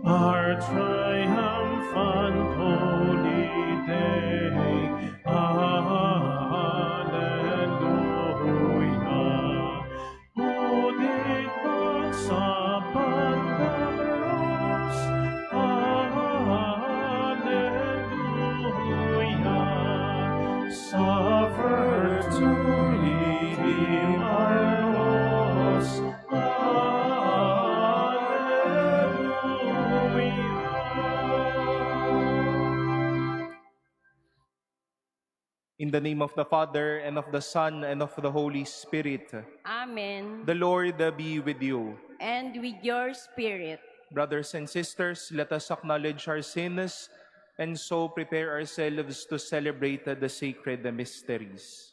our triumphant holy day. Alleluia. Mudig magsabat na Diyos. Alleluia. Suffer to redeem our loss. In the name of the Father, and of the Son, and of the Holy Spirit. Amen. The Lord be with you. And with your spirit. Brothers and sisters, let us acknowledge our sins and so prepare ourselves to celebrate the sacred mysteries.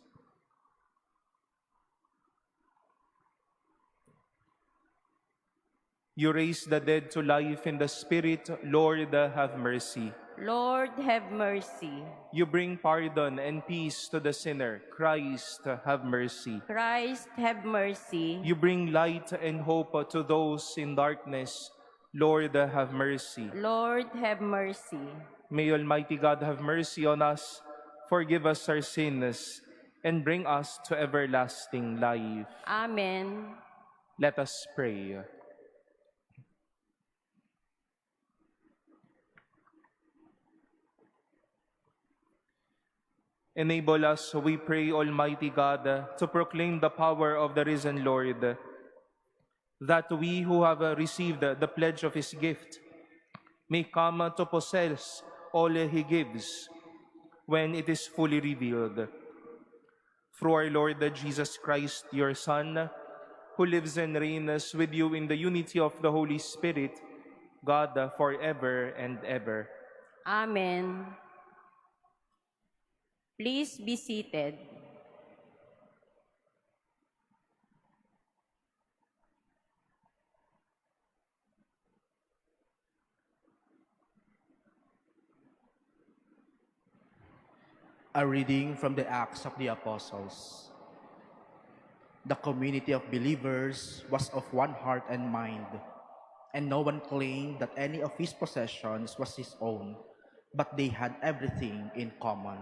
You raise the dead to life in the Spirit, Lord, have mercy. Lord, have mercy. You bring pardon and peace to the sinner, Christ, have mercy. Christ, have mercy. You bring light and hope to those in darkness, Lord, have mercy. Lord, have mercy. May Almighty God have mercy on us, forgive us our sins, and bring us to everlasting life. Amen. Let us pray. Enable us, we pray, Almighty God, to proclaim the power of the risen Lord, that we who have received the pledge of His gift may come to possess all He gives when it is fully revealed. Through our Lord Jesus Christ, your Son, who lives and reigns with you in the unity of the Holy Spirit, God, forever and ever. Amen. Please be seated. A reading from the Acts of the Apostles. The community of believers was of one heart and mind, and no one claimed that any of his possessions was his own, but they had everything in common.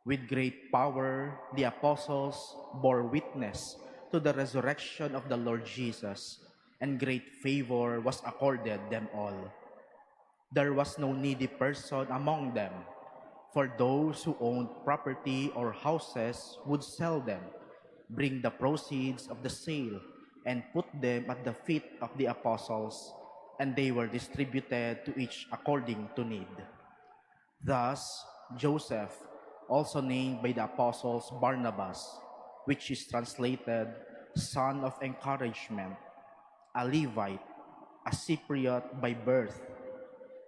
With great power, the apostles bore witness to the resurrection of the Lord Jesus, and great favor was accorded them all. There was no needy person among them, for those who owned property or houses would sell them, bring the proceeds of the sale, and put them at the feet of the apostles, and they were distributed to each according to need. Thus, Joseph, also named by the apostles Barnabas, which is translated son of encouragement, a Levite, a Cypriot by birth,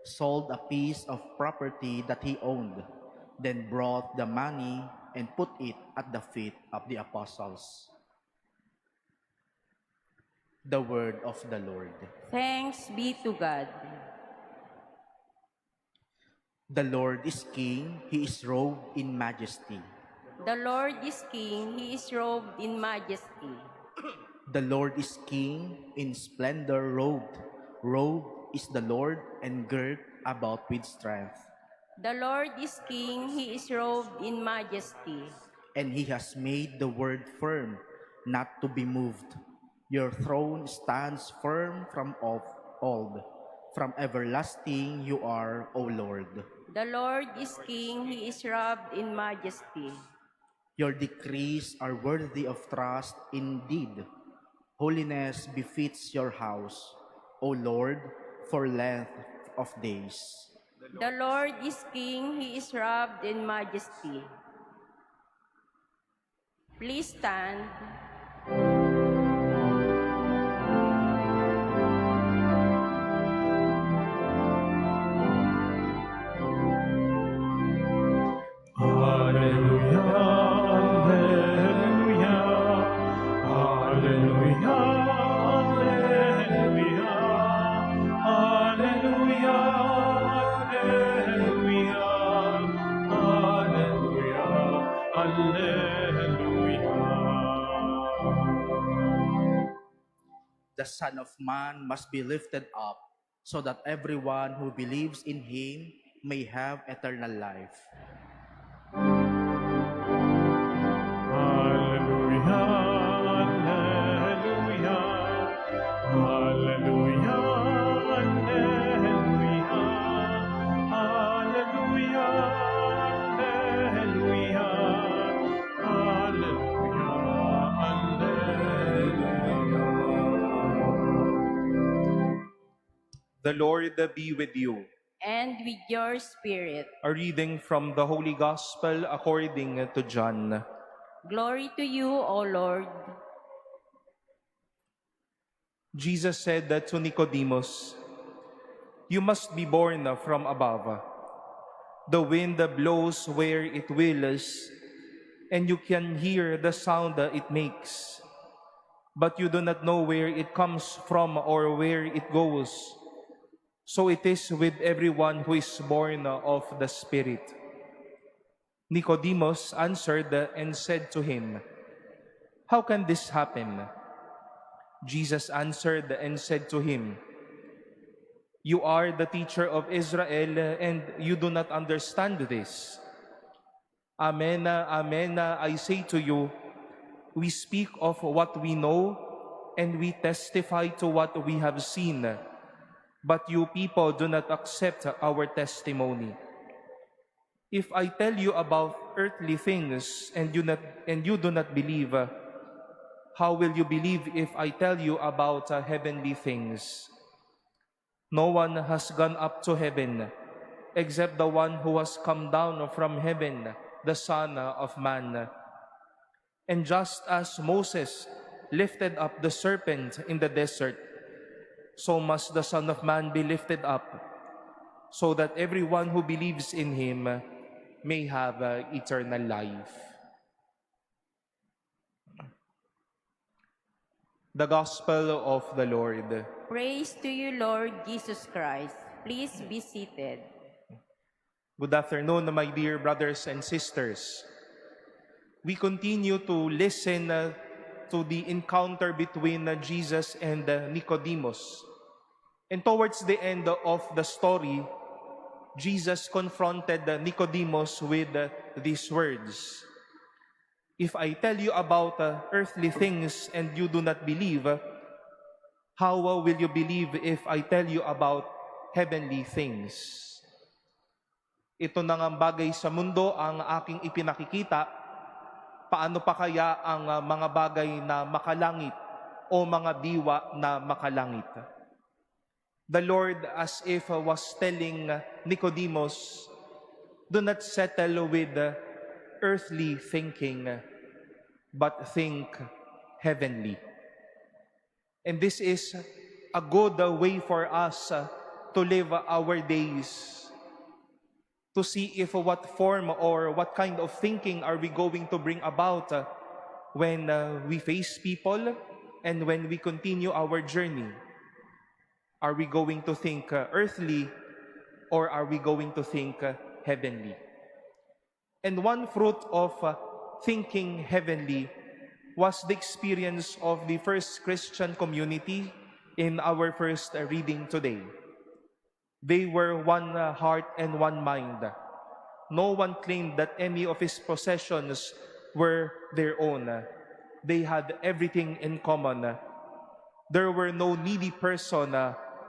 sold a piece of property that he owned, then brought the money and put it at the feet of the apostles. The word of the Lord. Thanks be to God. The Lord is King, He is robed in majesty. The Lord is King, He is robed in majesty. The Lord is King, in splendor robed. Robed is the Lord, and girt about with strength. The Lord is King, He is robed in majesty. And He has made the word firm, not to be moved. Your throne stands firm from of old. From everlasting you are, O Lord. The Lord is King, He is robed in majesty. Your decrees are worthy of trust indeed. Holiness befits your house, O Lord, for length of days. The Lord is King, He is robed in majesty. Please stand. Alleluia, alleluia, alleluia, alleluia, alleluia, alleluia, alleluia, alleluia. The Son of Man must be lifted up, so that everyone who believes in him may have eternal life. Hallelujah, hallelujah, hallelujah, hallelujah, hallelujah, hallelujah, hallelujah. The Lord be with you. And with your spirit. A reading from the Holy Gospel according to John. Glory to you, O Lord. Jesus said to Nicodemus, "You must be born from above. The wind blows where it wills, and you can hear the sound it makes, but you do not know where it comes from or where it goes. So it is with everyone who is born of the Spirit." Nicodemus answered and said to him, "How can this happen?" Jesus answered and said to him, "You are the teacher of Israel, and you do not understand this. Amen, amen, I say to you, we speak of what we know, and we testify to what we have seen, but you people do not accept our testimony. If I tell you about earthly things and you do not believe, how will you believe if I tell you about heavenly things? No one has gone up to heaven except the one who has come down from heaven, the Son of Man. And just as Moses lifted up the serpent in the desert, so must the Son of Man be lifted up, so that everyone who believes in him may have eternal life." The Gospel of the Lord. Praise to you, Lord Jesus Christ. Please be seated. Good afternoon, my dear brothers and sisters. We continue to listen to the encounter between Jesus and Nicodemus. And towards the end of the story, Jesus confronted Nicodemus with these words, "If I tell you about earthly things and you do not believe, how will you believe if I tell you about heavenly things?" Ito na nga bagay sa mundo ang aking ipinakikita, paano pa kaya ang mga bagay na makalangit o mga diwa na makalangit? The Lord, as if was telling Nicodemus, do not settle with earthly thinking, but think heavenly. And this is a good way for us to live our days, to see if what form or what kind of thinking are we going to bring about when we face people and when we continue our journey. Are we going to think earthly, or are we going to think heavenly? And one fruit of thinking heavenly was the experience of the first Christian community in our first reading today. They were one heart and one mind. No one claimed that any of his possessions were their own. They had everything in common. There were no needy person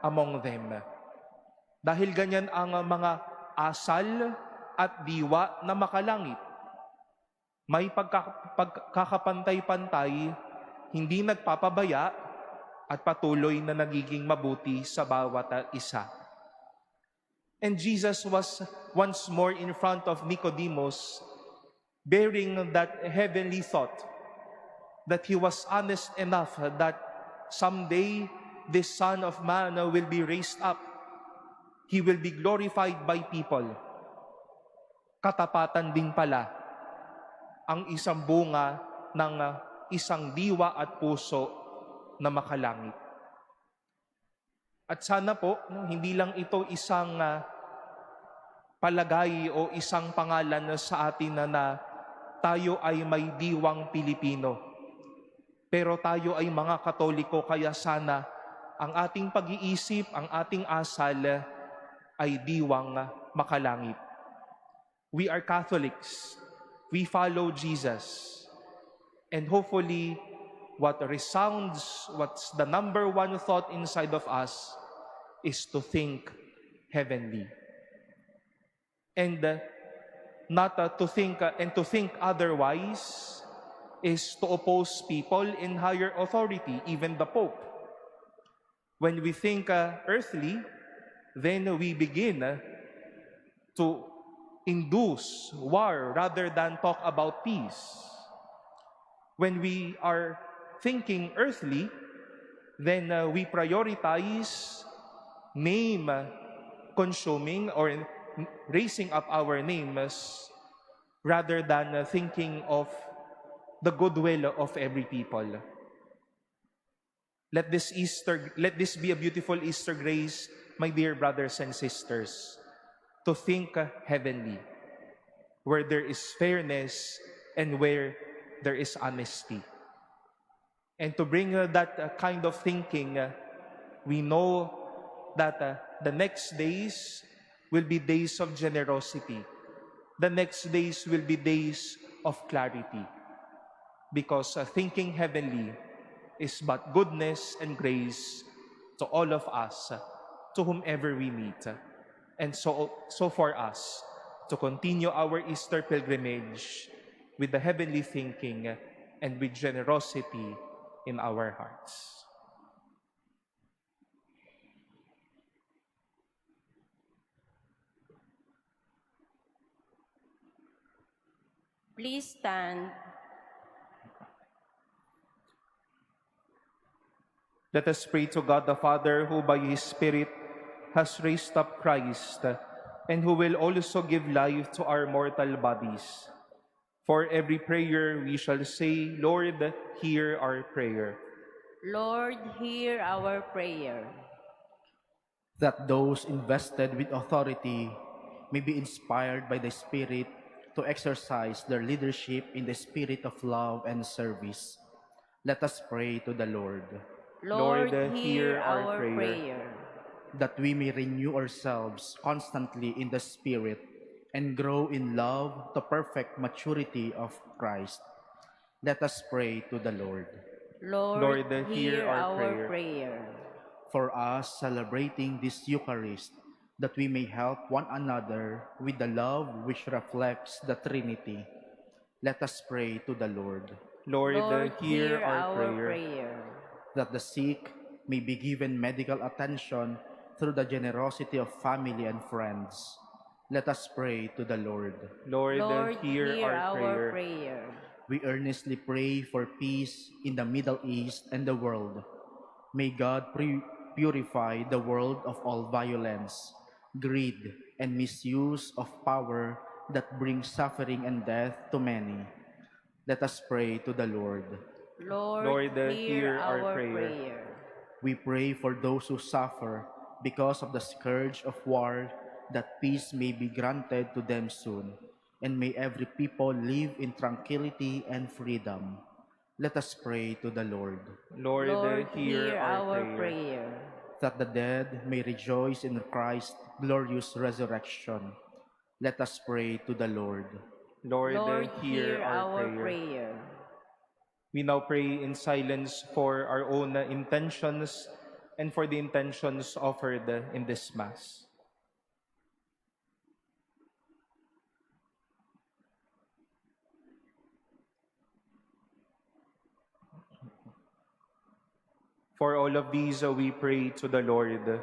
among them. Dahil ganyan ang mga asal at diwa na makalangit. May pagkakapantay-pantay, hindi nagpapabaya, at patuloy na nagiging mabuti sa bawat isa. And Jesus was once more in front of Nicodemus, bearing that heavenly thought, that he was honest enough that someday this Son of Man will be raised up. He will be glorified by people. Katapatan din pala ang isang bunga ng isang diwa at puso na makalangit. At sana po, hindi lang ito isang palagay o isang pangalan sa atin na tayo ay may diwang Pilipino. Pero tayo ay mga Katoliko, kaya sana ang ating pag-iisip, ang ating asal ay diwang makalangit. We are Catholics. We follow Jesus. And hopefully, what resounds, what's the number one thought inside of us is to think heavenly. And not to think and to think otherwise is to oppose people in higher authority, even the Pope. When we think earthly, then we begin to induce war rather than talk about peace. When we are thinking earthly, then we prioritize name consuming or raising up our names rather than thinking of the goodwill of every people. Let this be a beautiful Easter grace, my dear brothers and sisters, to think heavenly, where there is fairness and where there is honesty. And to bring that kind of thinking, we know that the next days will be days of generosity. The next days will be days of clarity. Because thinking heavenly is but goodness and grace to all of us, to whomever we meet. And so for us to continue our Easter pilgrimage with the heavenly thinking and with generosity in our hearts. Please stand. Let us pray to God the Father, who by His Spirit has raised up Christ, and who will also give life to our mortal bodies. For every prayer we shall say, Lord, hear our prayer. Lord, hear our prayer. That those invested with authority may be inspired by the Spirit to exercise their leadership in the spirit of love and service. Let us pray to the Lord. Lord, Lord, hear hear our our prayer. prayer. That we may renew ourselves constantly in the Spirit and grow in love to perfect maturity of Christ. Let us pray to the Lord. Lord, Lord, hear hear our our prayer. prayer. For us celebrating this Eucharist, that we may help one another with the love which reflects the Trinity. Let us pray to the Lord. Lord, hear our our prayer. prayer. That the sick may be given medical attention through the generosity of family and friends. Let us pray to the Lord. Lord, hear our prayer. prayer. We earnestly pray for peace in the Middle East and the world. May God purify the world of all violence, greed, and misuse of power that brings suffering and death to many. Let us pray to the Lord. Lord, hear our prayer. We pray for those who suffer because of the scourge of war, that peace may be granted to them soon, and may every people live in tranquility and freedom. Let us pray to the Lord. Lord, hear our prayer. That the dead may rejoice in Christ's glorious resurrection. Let us pray to the Lord. Lord, hear our prayer. prayer. We now pray in silence for our own intentions and for the intentions offered in this Mass. For all of these, we pray to the Lord.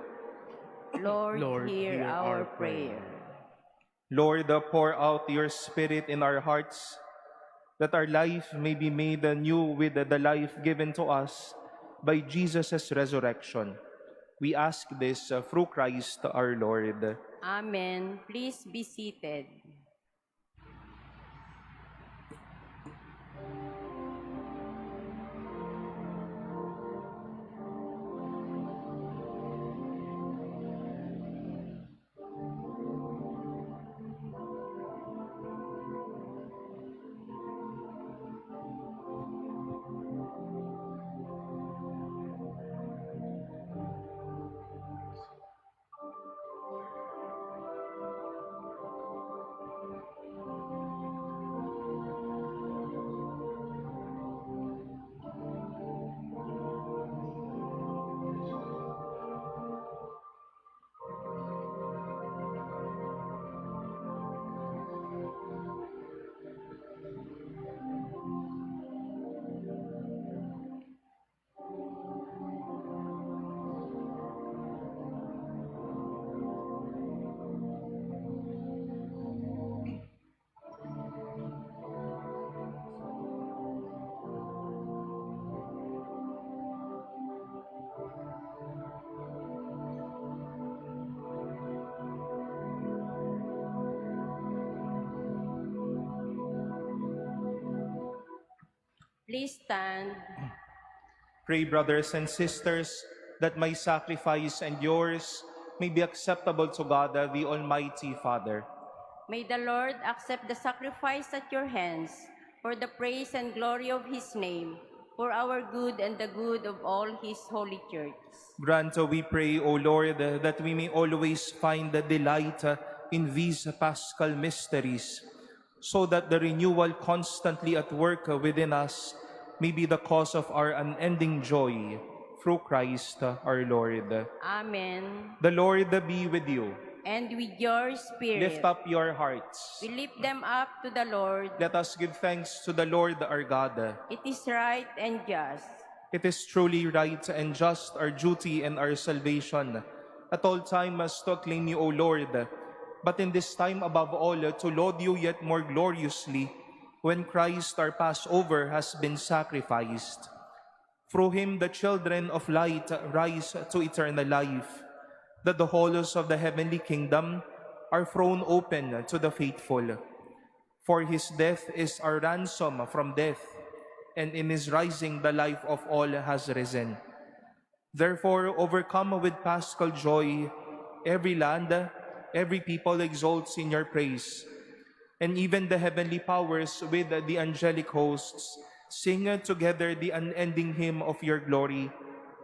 Lord, hear our prayer. Lord, pour out your Spirit in our hearts, that our life may be made new with the life given to us by Jesus' resurrection. We ask this through Christ our Lord. Amen. Please be seated. Please stand. Pray, brothers and sisters, that my sacrifice and yours may be acceptable to God, the Almighty Father. May the Lord accept the sacrifice at your hands for the praise and glory of his name, for our good and the good of all his holy church. Grant, we pray, O Lord, that we may always find the delight in these paschal mysteries, so that the renewal constantly at work within us may be the cause of our unending joy. Through Christ our Lord. Amen. The Lord be with you. And with your spirit. Lift up your hearts. We lift them up to the Lord. Let us give thanks to the Lord our God. It is right and just. It is truly right and just, our duty and our salvation, at all times to acclaim you, O Lord, but in this time above all to laud you yet more gloriously, when Christ our Passover has been sacrificed. Through him the children of light rise to eternal life, that the halls of the heavenly kingdom are thrown open to the faithful. For his death is our ransom from death, and in his rising the life of all has risen. Therefore, overcome with paschal joy, every land, every people exalts in your praise, and even the heavenly powers with the angelic hosts sing together the unending hymn of your glory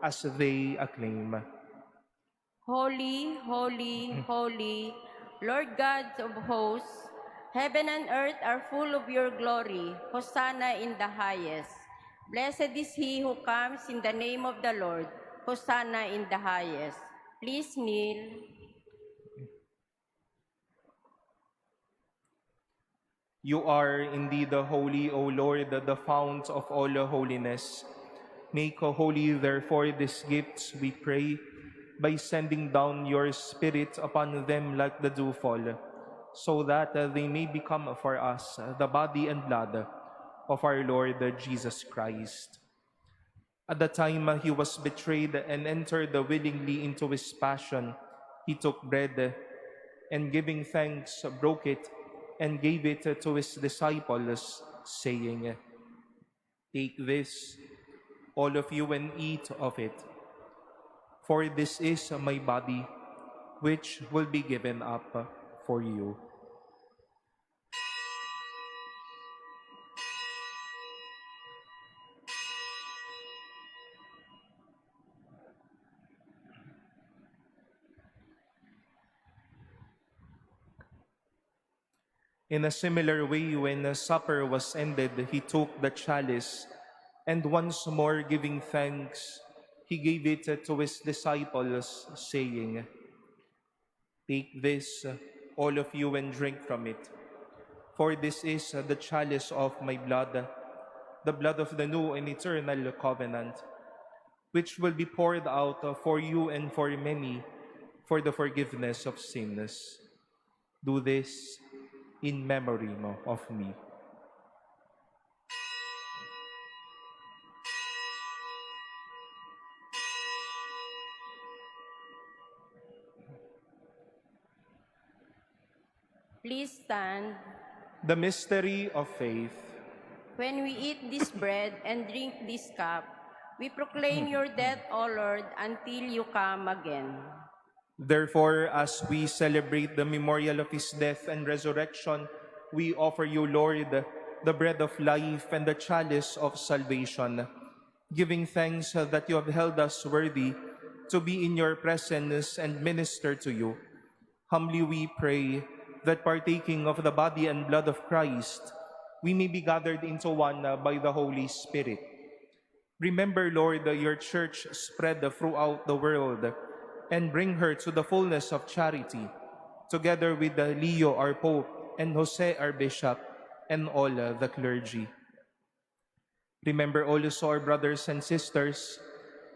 as they acclaim. Holy, holy, holy, Lord God of hosts, heaven and earth are full of your glory. Hosanna in the highest. Blessed is he who comes in the name of the Lord. Hosanna in the highest. Please kneel. You are indeed the holy, O Lord, the fount of all holiness. Make holy, therefore, these gifts, we pray, by sending down your Spirit upon them like the dewfall, so that they may become for us the body and blood of our Lord Jesus Christ. At the time he was betrayed and entered willingly into his passion, he took bread, and giving thanks, broke it, and gave it to his disciples, saying, "Take this, all of you, and eat of it. For this is my body, which will be given up for you." In a similar way, when supper was ended, he took the chalice, and once more giving thanks, he gave it to his disciples, saying, "Take this, all of you, and drink from it. For this is the chalice of my blood, the blood of the new and eternal covenant, which will be poured out for you and for many for the forgiveness of sins. Do this in memory of me." Please stand. The mystery of faith. When we eat this bread and drink this cup, we proclaim your death, O Lord, until you come again. Therefore, as we celebrate the memorial of his death and resurrection, we offer you, Lord, the bread of life and the chalice of salvation, giving thanks that you have held us worthy to be in your presence and minister to you. Humbly we pray that partaking of the body and blood of Christ, we may be gathered into one by the Holy Spirit. Remember, Lord, your church spread throughout the world, and bring her to the fullness of charity, together with Leo, our Pope, and Jose, our Bishop, and all the clergy. Remember also our brothers and sisters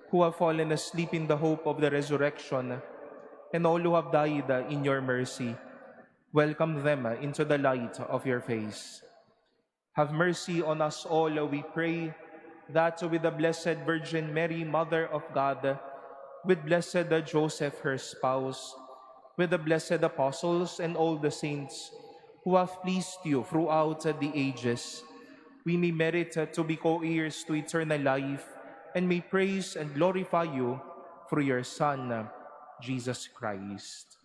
who have fallen asleep in the hope of the resurrection, and all who have died in your mercy. Welcome them into the light of your face. Have mercy on us all, we pray, that with the Blessed Virgin Mary, Mother of God, with blessed Joseph, her spouse, with the blessed apostles and all the saints who have pleased you throughout the ages, we may merit to be co-heirs to eternal life and may praise and glorify you through your Son, Jesus Christ.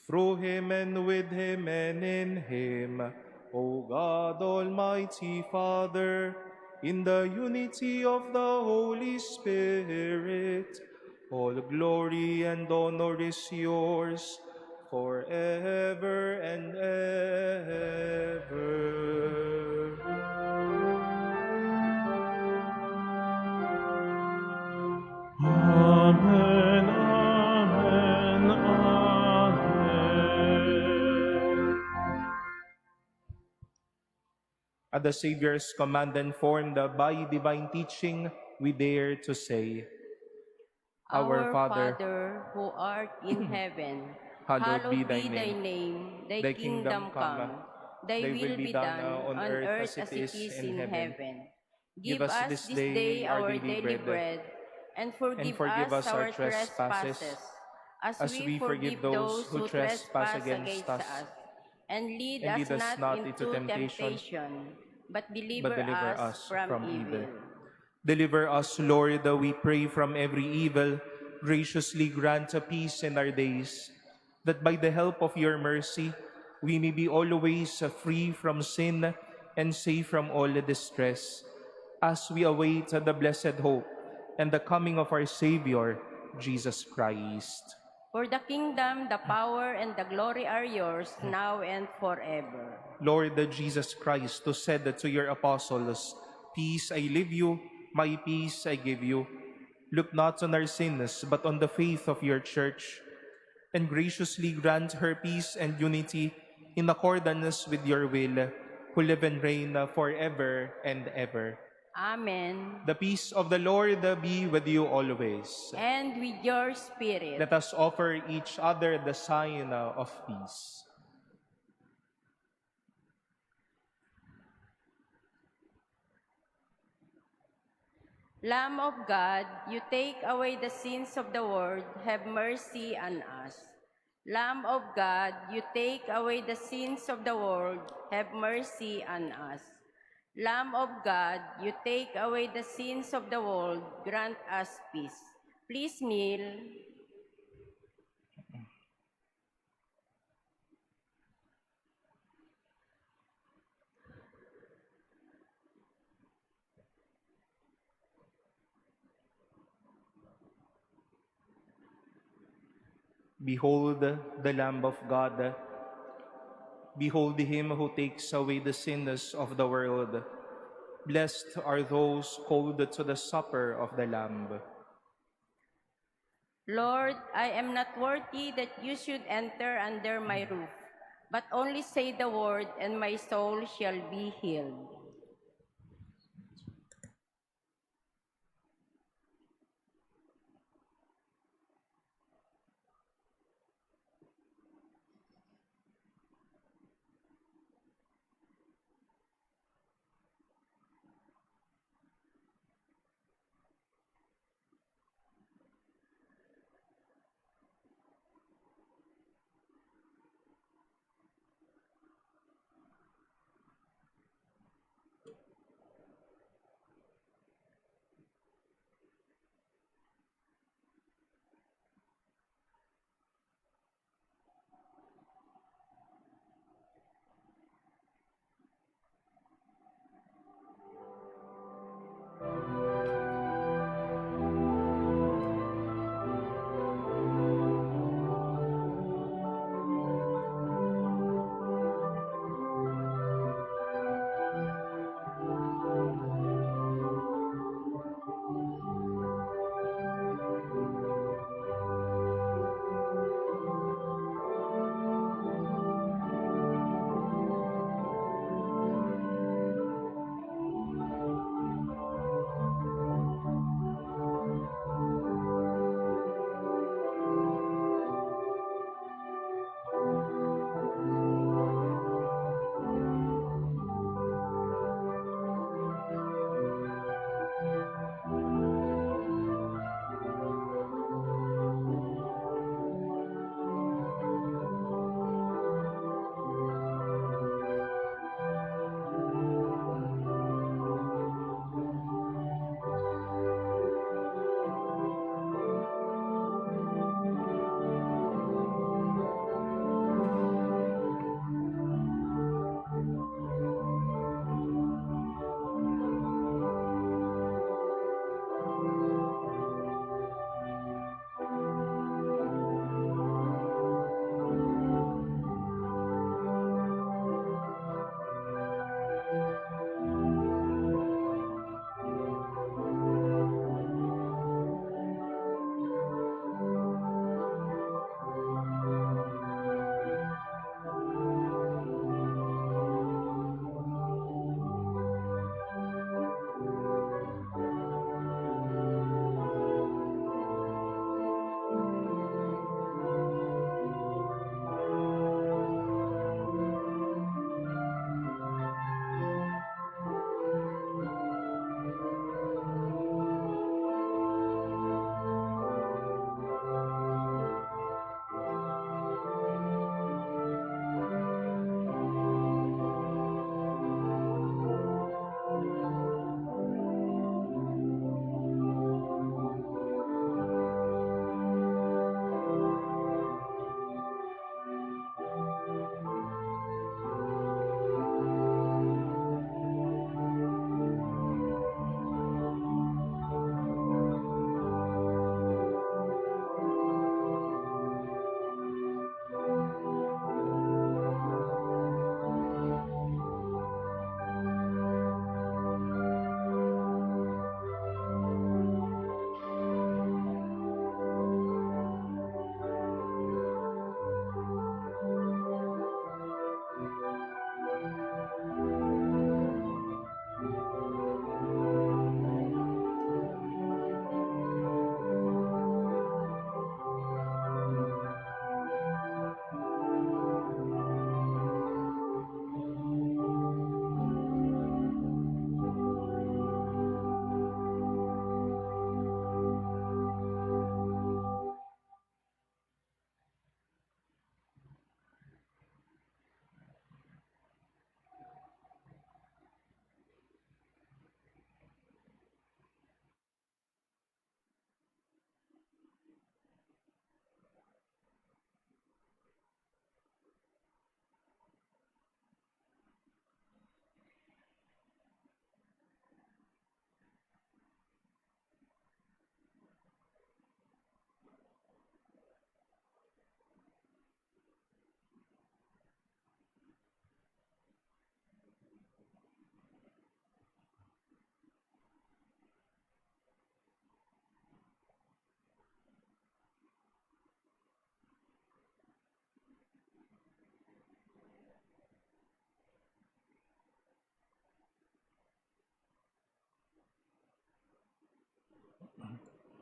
Through him and with him and in him, O God, Almighty Father, in the unity of the Holy Spirit, all glory and honor is yours forever and ever. Amen, amen, amen. At the Savior's command and formed by divine teaching, we dare to say, Our Father, who art in heaven, hallowed be thy thy name. name. Thy Thy kingdom kingdom come, come. Thy will be done on earth as it is in heaven. Give us this day our daily bread, and forgive us our trespasses, as we forgive those who trespass against us. And lead And us lead us not not into into temptation, temptation, but but deliver deliver us us from from evil. evil. Deliver us, Lord, we pray, from every evil. Graciously grant a peace in our days, that by the help of your mercy, we may be always free from sin and safe from all distress, as we await the blessed hope and the coming of our Savior, Jesus Christ. For the kingdom, the power, and the glory are yours, now and forever. Lord Jesus Christ, who said to your apostles, "Peace I leave you, my peace I give you," look not on our sins, but on the faith of your church, and graciously grant her peace and unity in accordance with your will, who live and reign forever and ever. Amen. The peace of the Lord be with you always. And with your spirit. Let us offer each other the sign of peace. Lamb of God, you take away the sins of the world, have mercy on us. Lamb of God, you take away the sins of the world, have mercy on us. Lamb of God, you take away the sins of the world, grant us peace. Please kneel. Behold the Lamb of God. Behold him who takes away the sins of the world. Blessed are those called to the supper of the Lamb. Lord, I am not worthy that you should enter under my roof, but only say the word, and my soul shall be healed.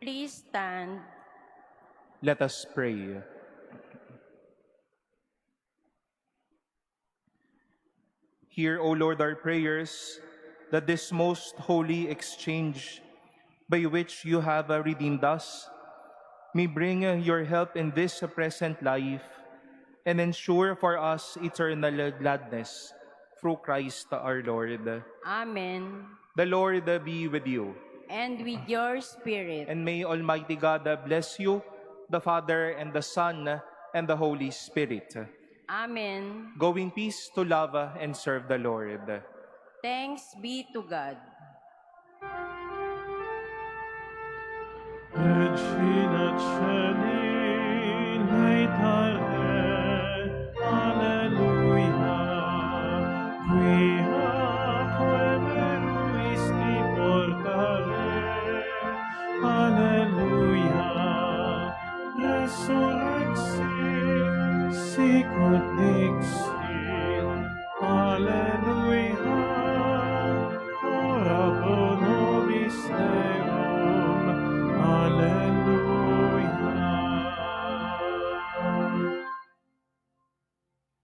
Please stand. Let us pray. Hear, O Lord, our prayers, that this most holy exchange by which you have redeemed us may bring your help in this present life and ensure for us eternal gladness through Christ our Lord. Amen. The Lord be with you, And with your spirit. and may Almighty God bless you, the Father and the Son and the Holy Spirit. Amen. Go in peace to love and serve the Lord. Thanks be to God. Regina Celi, laetare, alleluia, quia quemeruisti portare, alleluia, resurrexi, sicut dixi,